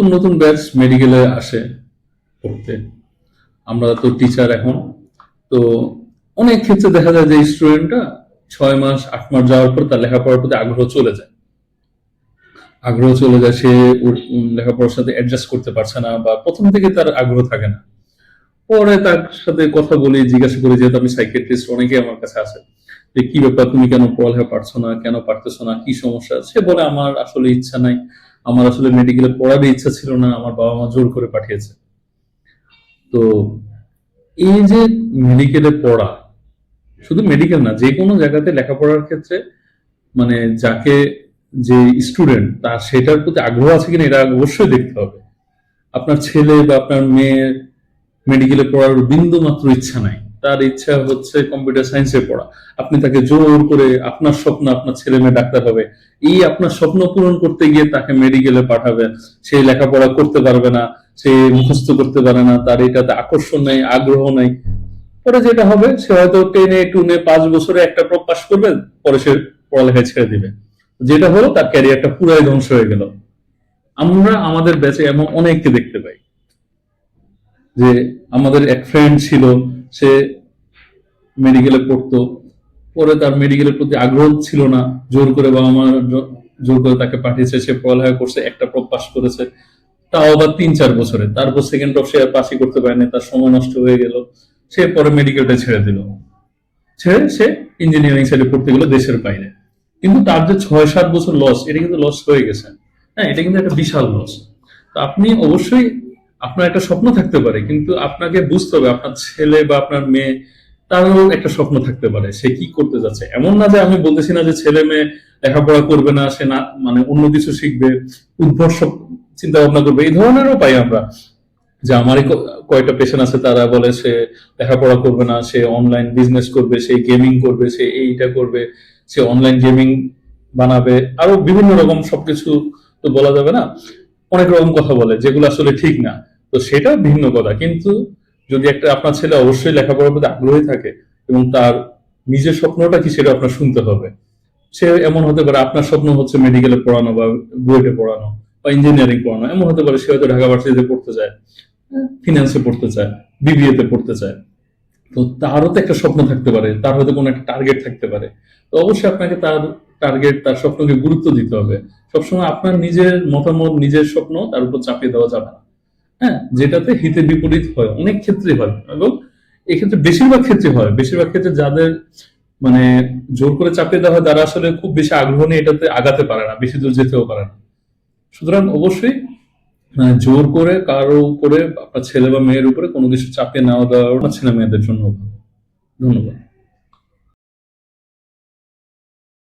নতুন নতুন ব্যাচ মেডিকেলে আসে পড়তে। আমরা তো টিচার এখন, তো অনেক ক্ষেত্রে দেখা যায় যে স্টুডেন্টরা 6 মাস 8 মাস যাওয়ার পর তার লেখাপড়ার প্রতি আগ্রহ চলে যায়, সে লেখাপড়ার সাথে অ্যাডজাস্ট করতে পারছে না, বা প্রথম থেকে তার আগ্রহ থাকে না। পরে তার সাথে কথা বলি, জিজ্ঞাসা করি, যেহেতু আমি সাইকিয়াট্রিস্ট, অনেকেই আমার কাছে আসে যে কি ব্যাপার, তুমি কেন পড়ালেখা পারছো না, কেন পারতেছো না, কি সমস্যা। সে বলে আমার আসলে ইচ্ছা নাই, আমার আসলে মেডিকেলে পড়ার ইচ্ছা ছিল না, আমার বাবা মা জোর করে পাঠিয়েছে। তো এই যে মেডিকেলে পড়া, শুধু মেডিকেল না, যে কোনো জায়গাতে লেখাপড়ার ক্ষেত্রে মানে যাকে, যে স্টুডেন্ট তার সেটার প্রতি আগ্রহ আছে কিনা এটা অবশ্যই দেখতে হবে। আপনার ছেলে বা আপনার মেয়ের মেডিকেলে পড়ার বিন্দু মাত্র ইচ্ছা নাই, তার ইচ্ছা হচ্ছে কম্পিউটার সায়েন্সে পড়া, আপনি তাকে জোর করে, আপনার স্বপ্ন আপনার ছেলে মেয়ে ডাক্তার হবে, এই আপনার স্বপ্ন পূরণ করতে গিয়ে তাকে মেডিকেলে পাঠাবেন, সে লেখাপড়া করতে পারবে না, সে মুখস্থ করতে পারে না, তার এটাতে আকর্ষণ নেই, আগ্রহ নেই। পরে যেটা হবে, সে হয়তো 10-টুনে 5 বছরে একটা প্রকাশ করবে, পরে সে পড়ালেখায় ছেড়ে দিবে। যেটা হলো, তার ক্যারিয়ারটা পুরাই ধ্বংস হয়ে গেল। আমরা আমাদের ব্যাচে এমন অনেককে দেখতে পাই যে আমাদের এক ফ্রেন্ড ছিল, সে মেডিকেলে পড়তো, পরে তার মেডিকেলের প্রতি আগ্রহ ছিল না, জোর করে বাবা মা জোর করে তাকে পাঠিয়েছে, সে পড়ালেখা করছে, একটা প্রপ পাস করেছে, তাও আবার 3-4 বছরে, তারপর সেকেন্ড প্রপ সে আর পাসই করতে পারেনি, তার সময় নষ্ট হয়ে গেল। সে পরে মেডিকেলটা ছেড়ে দিল, ছেড়ে সে ইঞ্জিনিয়ারিং সাইডে পড়তে গেল দেশের বাইরে। কিন্তু তার যে 6-7 বছর লস, এটা কিন্তু লস হয়ে গেছে। হ্যাঁ, এটা কিন্তু একটা বিশাল লস। তো আপনি অবশ্যই, আপনার একটা স্বপ্ন থাকতে পারে, কিন্তু আপনাকে বুঝতে হবে আপনার ছেলে বা আপনার মেয়ে, তারও একটা স্বপ্ন থাকতে পারে, সে কি করতে যাচ্ছে। এমন না যে, আমি বলতেছি না যে ছেলে মেয়ে লেখাপড়া করবে না, সে না মানে অন্য কিছু শিখবে, উদ্ভট সব চিন্তা ভাবনা করবে, এই ধরনেরও পাই আমরা। যে আমারই কয়টা পেশেন্ট আছে, তারা বলে সে লেখাপড়া করবে না, সে অনলাইন বিজনেস করবে, সে গেমিং করবে, সে এইটা করবে, সে অনলাইন গেমিং বানাবে, আরো বিভিন্ন রকম সবকিছু। তো বলা যাবে না, অনেক রকম কথা বলে যেগুলো আসলে ঠিক না। তো সেটা ভিন্ন কথা, কিন্তু যদি একটা আপনার ছেলে অবশ্যই লেখাপড়ার প্রতি আগ্রহী থাকে এবং তার নিজের স্বপ্নটা কি সেটা আপনার শুনতে হবে। সে এমন হতে পারে, আপনার স্বপ্ন হচ্ছে মেডিকেলে পড়ানো বা বুয়েটে পড়ানো বা ইঞ্জিনিয়ারিং পড়ানো, এমন হতে পারে সে হয়তো ঢাকা ভার্সিটিতে পড়তে চায়, ফিনান্সে পড়তে চায়, বিবিএ তে পড়তে চায়। তো তারও তো একটা স্বপ্ন থাকতে পারে, তার হয়তো কোনো একটা টার্গেট থাকতে পারে। তো অবশ্যই আপনাকে তার টার্গেট, তার স্বপ্নকে গুরুত্ব দিতে হবে। সবসময় আপনার নিজের মতামত, নিজের স্বপ্ন তার উপর চাপিয়ে দেওয়া যাবে না। হ্যাঁ, যেটাতে হিতে বিপরীত হয়, অনেক ক্ষেত্রে হয়, এবং এক্ষেত্রে বেশিরভাগ ক্ষেত্রে হয়, বেশিরভাগ ক্ষেত্রে যাদের মানে জোর করে চাপিয়ে দেওয়া হয়, তারা আসলে খুব বেশি আগ্রহ নিয়ে এটাতে আগাতে পারে না, বেশি দূর যেতেও পারে না। সুতরাং অবশ্যই জোর করে কারো উপরে, আপনার ছেলে বা মেয়ের উপরে কোনো কিছু চাপিয়ে নেওয়া দেওয়া না ছেলে মেয়েদের জন্য ভালো। ধন্যবাদ।